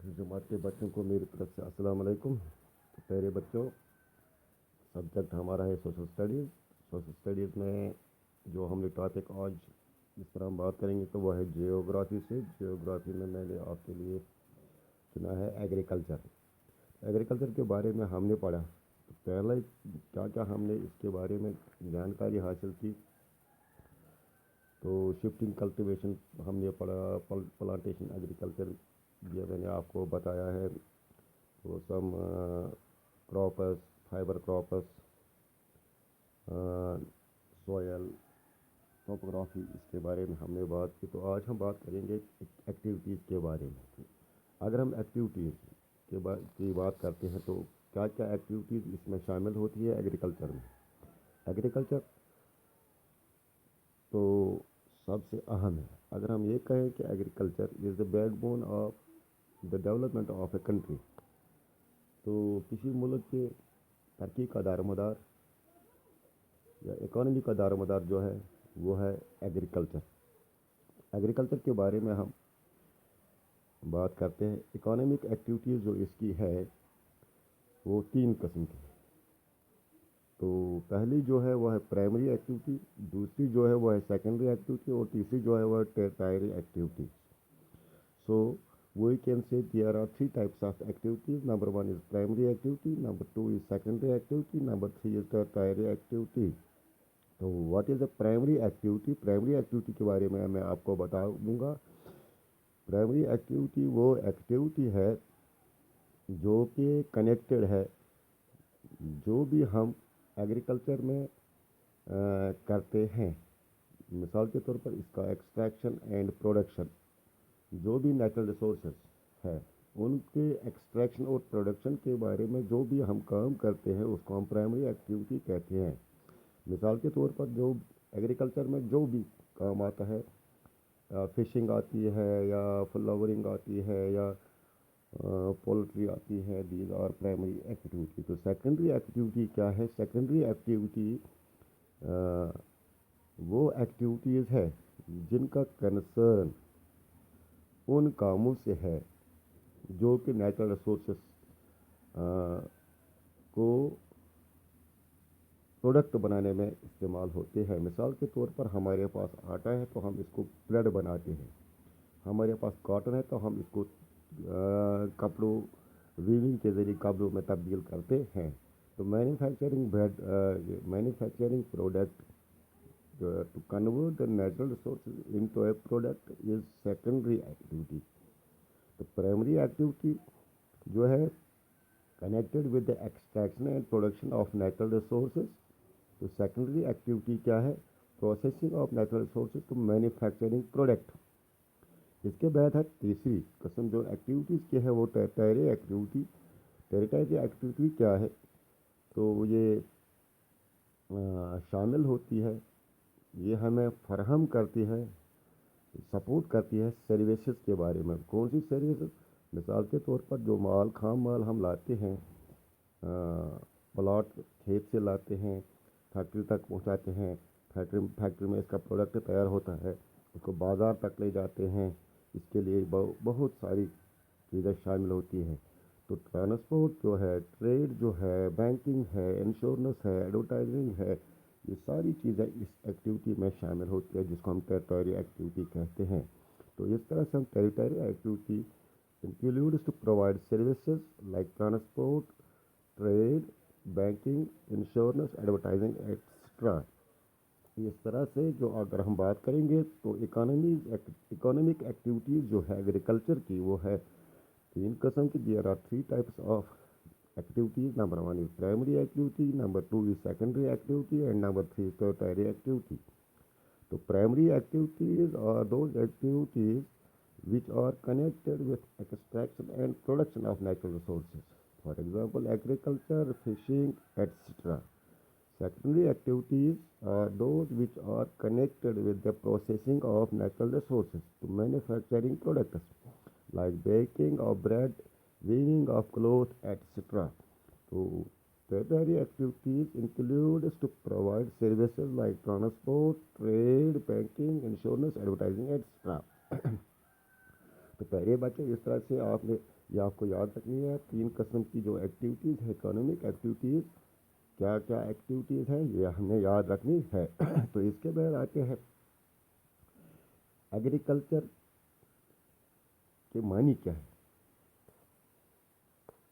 जमात के बच्चों को मेरी तरफ से अस्सलाम वालेकुम। तो प्यारे बच्चों, सब्जेक्ट हमारा है सोशल स्टडीज़। सोशल स्टडीज़ में जो हमने टॉपिक आज जिस पर हम बात करेंगे तो वह है जियोग्राफी से। जियोग्राफी में मैंने आपके लिए चुना है एग्रीकल्चर। एग्रीकल्चर के बारे में हमने पढ़ा तो पहले क्या क्या हमने इसके बारे में जानकारी हासिल की। तो शिफ्टिंग कल्टीवेशन हमने पढ़ा, प्लांटेशन एग्रीकल्चर ये मैंने आपको बताया है। तो सम क्रॉपस, फाइबर क्रॉपस, सोयल, टोपोग्राफी, इसके बारे में हमने बात की। तो आज हम बात करेंगे एक्टिविटीज़ के बारे में। अगर हम एक्टिविटीज़ की बात करते हैं तो क्या क्या एक्टिविटीज़ इसमें शामिल होती है एग्रीकल्चर में। एग्रीकल्चर तो सबसे अहम है। अगर हम ये कहें कि agriculture is the backbone of the development of a country, तो किसी मुल्क के तरक्की का दारोमदार या इकॉनमी का दारोमदार जो है वो है एग्रीकल्चर। एग्रीकल्चर के बारे में हम बात करते हैं। इकोनॉमिक एक्टिविटीज़ जो इसकी है वो 3 किस्म की है। तो पहली जो है वो है प्राइमरी एक्टिविटी, दूसरी जो है वो है सेकेंडरी एक्टिविटी और तीसरी जो है वो है tertiary activity. So we can say there are 3 types of activities. Number 1 is primary activity, number 2 is secondary activity, number 3 is tertiary activity. तो what is the primary activity? Primary activity के बारे में मैं आपको बता दूंगा। प्राइमरी एक्टिविटी वो activity है जो कि कनेक्टेड है, जो भी हम एग्रीकल्चर में करते हैं। मिसाल के तौर पर इसका एक्सट्रैक्शन एंड प्रोडक्शन, जो भी नेचुरल रिसोर्सेज है उनके एक्सट्रैक्शन और प्रोडक्शन के बारे में जो भी हम काम करते हैं उसको हम प्राइमरी एक्टिविटी कहते हैं। मिसाल के तौर पर जो एग्रीकल्चर में जो भी काम आता है, फिशिंग आती है या फ्लावरिंग आती है या पोल्ट्री आती है, दीज आर प्राइमरी एक्टिविटी। तो सेकेंडरी एक्टिविटी क्या है? सेकेंडरी एक्टिविटी वो एक्टिविटीज़ है जिनका कंसर्न उन कामों से है जो कि नेचुरल रिसोर्सेस को प्रोडक्ट बनाने में इस्तेमाल होते हैं। मिसाल के तौर पर हमारे पास आटा है तो हम इसको ब्रेड बनाते हैं, हमारे पास कॉटन है तो हम इसको कपड़ों वीविंग के ज़रिए कपड़ों में तब्दील करते हैं। तो manufacturing product to convert the natural resources into a product is secondary activity. तो प्राइमरी एक्टिविटी जो है connected with the extraction and production of natural resources. तो सेकेंडरी एक्टिविटी क्या है? Processing of natural resources to manufacturing product. इसके बाद है तीसरी किस्म जो एक्टिविटीज़ की है वो टर्टियरी एक्टिविटी। टर्टियरी एक्टिविटी क्या है? तो ये शामिल होती है, ये हमें फराहम करती है, सपोर्ट करती है सर्विसेज के बारे में। कौन सी सर्विसेज? मिसाल के तौर पर जो खाम माल हम लाते हैं, प्लाट खेत से लाते हैं, फैक्ट्री तक पहुंचाते हैं, फैक्ट्री में इसका प्रोडक्ट तैयार होता है, उसको बाज़ार तक ले जाते हैं। इसके लिए बहुत सारी चीज़ें शामिल होती हैं। तो ट्रांसपोर्ट जो है, ट्रेड जो है, बैंकिंग है, इंश्योरेंस है, एडवर्टाइजिंग है, ये सारी चीज़ें इस एक्टिविटी में शामिल होती है जिसको हम टर्टियरी एक्टिविटी कहते हैं। तो इस तरह से हम tertiary activity includes to provide services like transport, trade, banking, insurance, advertising etcetera. इस तरह से जो अगर हम बात करेंगे तो इकोनॉमिक एक्टिविटीज़ जो है एग्रीकल्चर की वो है 3 किस्म की। There are 3 types of activities. Number 1 is primary activity, number 2 is secondary activity, and number 3 is tertiary activity. So primary activities are those activities which are connected with extraction and production of natural resources, for example agriculture, fishing, etc. Secondary activities are those which are connected with the processing of natural resources to manufacturing products like baking of bread, weaving of cloth, etc. So, tertiary activities includes to provide services like transport, trade, banking, insurance, advertising, etc. تو پہلے بچے اس طرح سے آپ نے یہ آپ کو یاد رکھنی ہے 3 قسم کی جو ایکٹیویٹیز ہے اکنامک ایکٹیویٹیز کیا کیا ایکٹیویٹیز ہیں یہ ہمیں یاد رکھنی ہے تو اس کے بعد آتے ہیں ایگریکلچر کے معنی کیا ہے.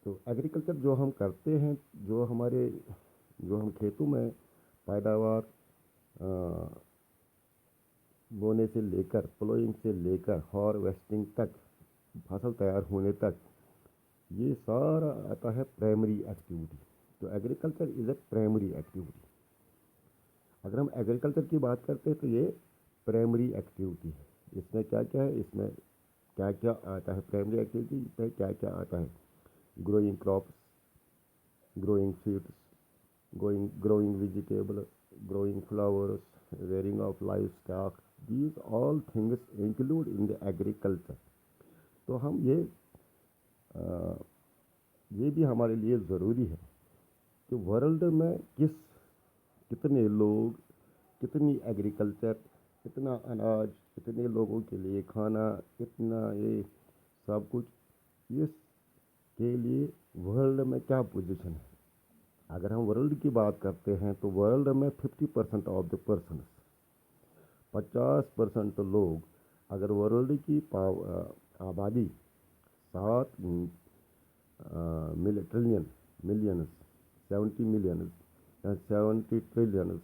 تو ایگریکلچر جو ہم کرتے ہیں جو ہم کھیتوں میں پیداوار بونے سے لے کر پلوئنگ سے لے کر ہارویسٹنگ تک فصل تیار ہونے تک یہ سارا آتا ہے پرائمری ایکٹیویٹی. تو agriculture is a primary activity. اگر ہم ایگریکلچر کی بات کرتے ہیں تو یہ پرائمری ایکٹیویٹی ہے. اس میں کیا کیا ہے اس میں کیا کیا آتا ہے پرائمری ایکٹیویٹی میں کیا کیا آتا ہے growing crops, growing seeds, growing vegetables, growing flowers, rearing of livestock. These all things include in the agriculture. تو ہم یہ بھی ہمارے لیے ضروری ہے کہ ورلڈ میں کتنے لوگ کتنی ایگریکلچر کتنا اناج کتنے لوگوں کے لیے کھانا کتنا یہ سب کچھ اس کے لیے ورلڈ میں کیا پوزیشن ہے. اگر ہم ورلڈ کی بات کرتے ہیں تو ورلڈ میں 50% آف دا پرسنس 50% لوگ اگر ورلڈ کی آبادی 7 ملینز 70 ملینز یا 70 ٹریلینز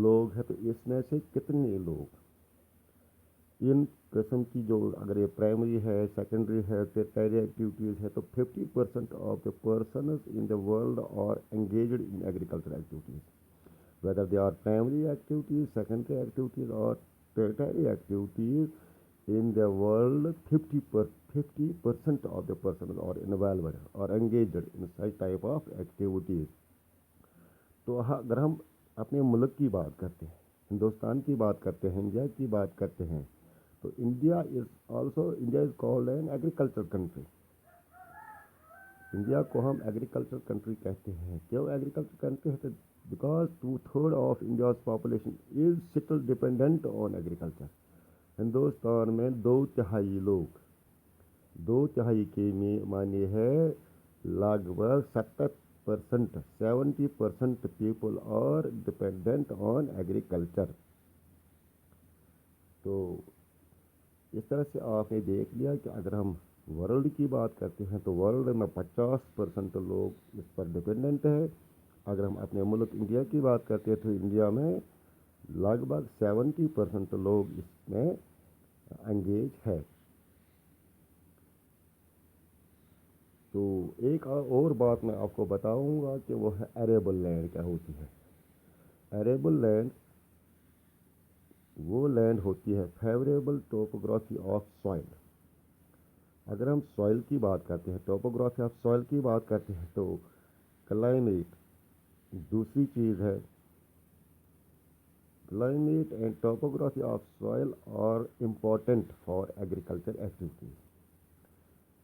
لوگ ہیں تو اس میں سے کتنے لوگ ان قسم کی جو اگر یہ پرائمری ہے سیکنڈری ہے ٹیرشری ایکٹیویٹیز ہے تو 50% of the persons in the world are engaged in agriculture activities whether they are primary activities, secondary activities or tertiary activities in the world 50% of the persons are involved or engaged in such type of activities. تو اگر ہم اپنے ملک کی بات کرتے ہیں ہندوستان کی بات کرتے ہیں انڈیا کی بات کرتے ہیں تو India is called an agriculture country. India کو ہم ایگریکلچر کنٹری کہتے ہیں. کیوں ایگریکلچر کنٹری ہے because 2/3 of India's population is still dependent on agriculture. Hindustan میں 2/3 کے معنی ہے لگ بھگ 70% people are dependent on agriculture. تو اس طرح سے آپ نے دیکھ لیا کہ اگر ہم ورلڈ کی بات کرتے ہیں تو ورلڈ میں 50% لوگ اس پر ڈپینڈنٹ ہے. اگر ہم اپنے ملک انڈیا کی بات کرتے ہیں تو انڈیا میں لگ بھگ 70% لوگ اس میں انگیج ہے. تو ایک اور بات میں آپ کو بتاؤں گا کہ وہ ہے ایریبل لینڈ کیا ہوتی ہے. ایریبل لینڈ وہ لینڈ ہوتی ہے فیوریبل ٹوپوگرافی آف سوائل. اگر ہم سوائل کی بات کرتے ہیں ٹوپوگرافی آف سوائل کی بات کرتے ہیں تو کلائمیٹ دوسری چیز ہے. Climate and topography of soil are important for agriculture activities.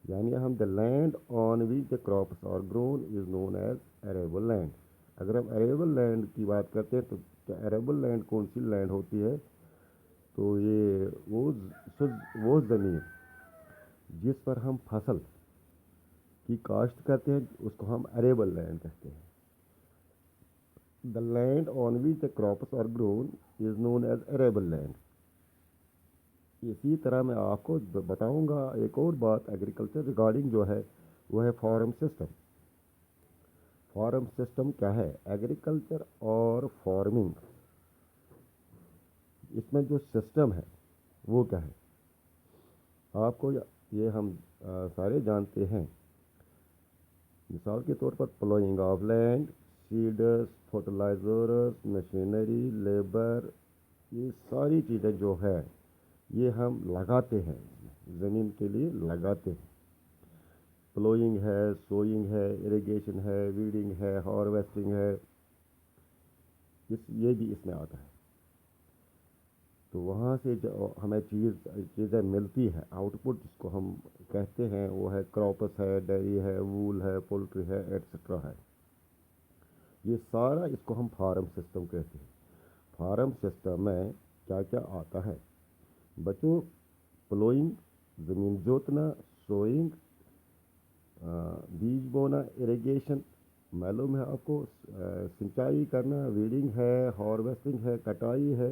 یعنی ہم the land on which the crops are grown is known as arable land. اگر ہم ایریبل لینڈ کی بات کرتے ہیں تو ایریبل لینڈ کون سی لینڈ ہوتی ہے تو یہ وہ زمین جس پر ہم فصل کی کاشت کرتے ہیں اس کو ہم ایریبل لینڈ کہتے ہیں. The land on which the crops are grown is known as arable land. اسی طرح میں آپ کو بتاؤں گا ایک اور بات ایگریکلچر ریگارڈنگ جو ہے وہ ہے فارم سسٹم. فارم سسٹم کیا ہے ایگریکلچر اور فارمنگ اس میں جو سسٹم ہے وہ کیا ہے آپ کو یہ ہم سارے جانتے ہیں. مثال کے طور پر ploughing of land seeders fertilizers machinery labour یہ ساری چیزیں جو ہے یہ ہم لگاتے ہیں زمین کے لیے لگاتے ہیں. پلوئنگ ہے سوئنگ ہے اریگیشن ہے ویڈنگ ہے ہارویسٹنگ ہے یہ بھی اس میں آتا ہے. تو وہاں سے جو ہمیں چیزیں ملتی ہے آؤٹ پٹ جس کو ہم کہتے ہیں وہ ہے کراپس ہے ڈیری ہے وول ہے پولٹری ہے ایٹسٹرا ہے. یہ سارا اس کو ہم فارم سسٹم کہتے ہیں. فارم سسٹم میں کیا کیا آتا ہے بچوں پلوئنگ ज़मीन जोतना, सोइंग, बीज बोना, इरिगेशन, मालूम है आपको, सिंचाई करना, वीडिंग है, हार्वेस्टिंग है, कटाई है,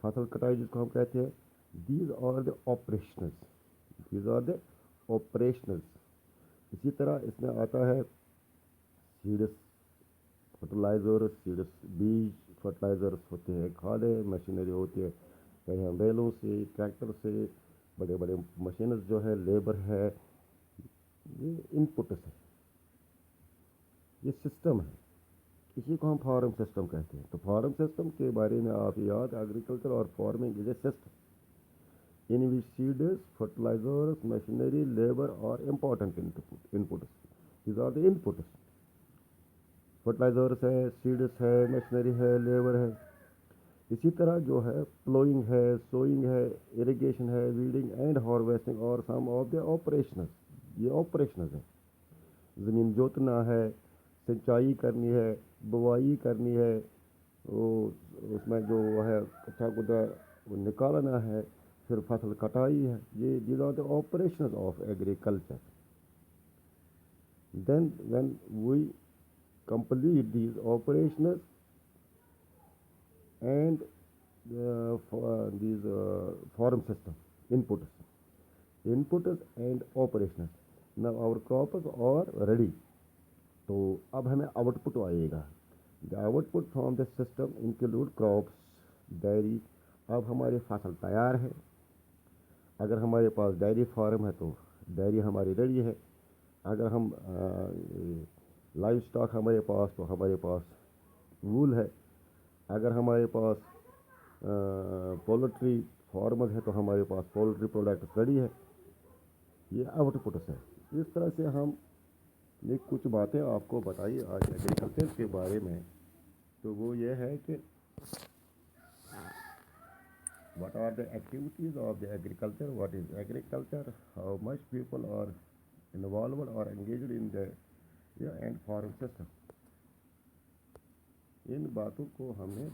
फसल कटाई जिसको हम कहते हैं। These are the operationals, these are the operationals. इसी तरह इसमें आता है सीड्स, फर्टिलाइज़र्स, सीड्स बीज, फर्टिलाइज़र्स होते हैं, खादें, मशीनरी होती है, चाहे हम बैलों से, ट्रैक्टर से, बड़े बड़े मशीन जो है, लेबर है, ये इनपुट्स है, ये सिस्टम है। इसी को हम फार्म सिस्टम कहते हैं। तो फार्म सिस्टम के बारे में आप याद, एग्रीकल्चर और farming is a system in which seeds, fertilizers, machinery, labour और important inputs. These are the inputs. Fertilizers है, सीड्स है, मशीनरी है, लेबर है। इसी तरह जो है प्लोइंग है, सोइंग है, इरिगेशन है, वीडिंग एंड हार्वेस्टिंग और सम ऑफ द ऑपरेशनल, ये ऑपरेशनल है। ज़मीन जोतना है, सिंचाई करनी है, बुवाई करनी है, वो उसमें जो है कच्चा गुदा वो निकालना है, फिर फसल कटाई है। ये these are the operational of agriculture. Then when we complete these operations and these farm system inputs and operations, now our crops are ready। तो अब हमें आउटपुट आएगा। The output from the system include crops, dairy. अब हमारी फसल तैयार है। अगर हमारे पास डेयरी फार्म है तो डेयरी हमारी रेडी है। अगर हम लाइव स्टॉक हमारे पास, तो हमारे पास वूल है। अगर हमारे पास पोल्ट्री फार्मर है तो हमारे पास पोल्ट्री प्रोडक्ट रेडी है। ये आउटपुट्स है। इस तरह से हम ने कुछ बातें आपको बताई आज एग्रीकल्चर के बारे में। तो वो ये है कि what are the activities of the agriculture, what is agriculture, how much people are involved or engaged in the and farm system। इन बातों को हमने